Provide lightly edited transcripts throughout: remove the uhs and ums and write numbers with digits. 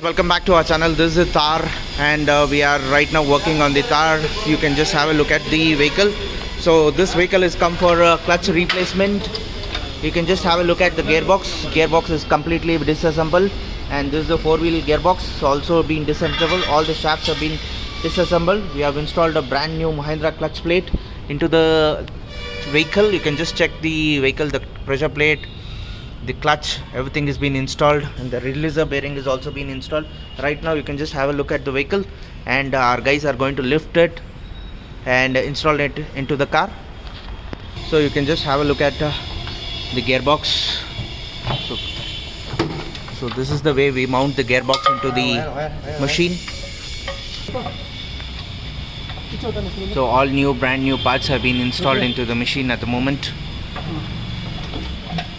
Welcome back to our channel. This is Thar and we are right now working on the Thar. You can just have a look at the vehicle. So this vehicle is come for a clutch replacement. You can just have a look at the gearbox. Gearbox is completely disassembled and this is the four-wheel gearbox also been disassembled. All the shafts have been disassembled. We have installed a brand new Mahindra clutch plate into the vehicle. You can just check the vehicle, the pressure plate, the clutch, everything is been installed, and the releaser bearing is also been installed. Right now you can just have a look at the vehicle, and our guys are going to lift it and install it into the car. So you can just have a look at the gearbox. So this is the way we mount the gearbox into the machine. So all new brand new parts have been installed into the machine at the moment,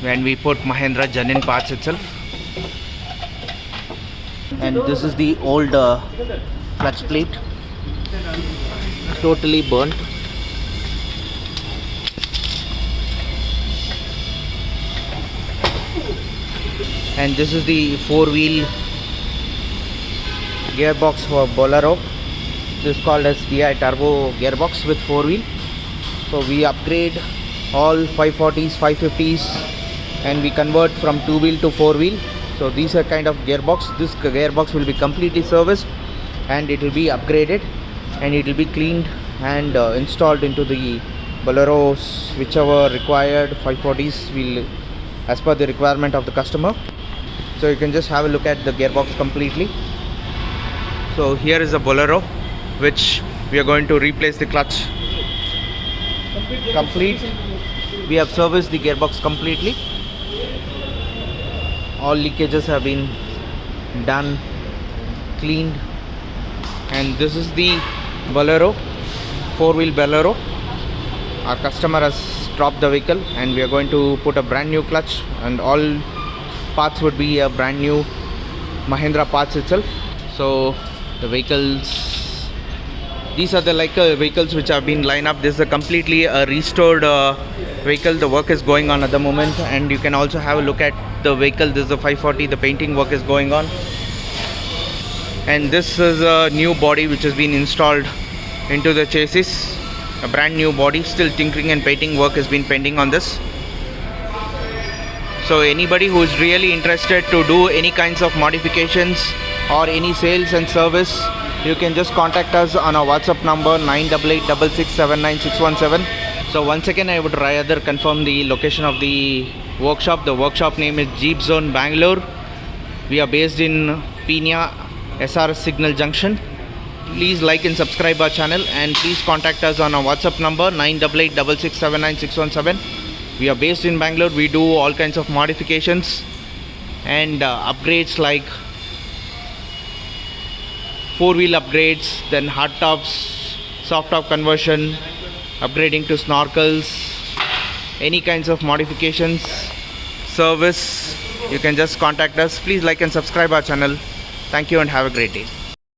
when we put Mahindra genuine parts itself. And this is the old clutch plate, totally burnt. And this is the four-wheel gearbox for Bolero. This is called as DI turbo gearbox with four-wheel. So we upgrade all 540s, 550s, and we convert from two-wheel to four-wheel. So these are kind of gearbox. This gearbox will be completely serviced and it will be upgraded and it will be cleaned and installed into the Boleros, whichever required. 540s will as per the requirement of the customer. So you can just have a look at the gearbox completely. So here is a Bolero which we are going to replace the clutch complete. We have serviced the gearbox completely. All leakages have been done, cleaned, and this is the Bolero, four-wheel Bolero. Our customer has dropped the vehicle and we are going to put a brand new clutch, and all parts would be a brand new Mahindra parts itself. So the vehicles, these are the vehicles which have been lined up. This is a completely restored vehicle. The work is going on at the moment, and you can also have a look at the vehicle. This is the 540. The painting work is going on, and this is a new body which has been installed into the chassis. A brand new body. Still tinkering and painting work has been pending on this. So anybody who is really interested to do any kinds of modifications or any sales and service, you can just contact us on our WhatsApp number 9886679617. So once again, I would rather confirm the location of the workshop. The workshop name is JeepZone Bangalore. We are based in Pina SRS Signal Junction. Please like and subscribe our channel, and please contact us on our WhatsApp number 9886679617. We are based in Bangalore. We do all kinds of modifications and upgrades like four-wheel upgrades, then hardtops, soft top conversion, upgrading to snorkels, any kinds of modifications, service. You can just contact us. Please like and subscribe our channel. Thank you and have a great day.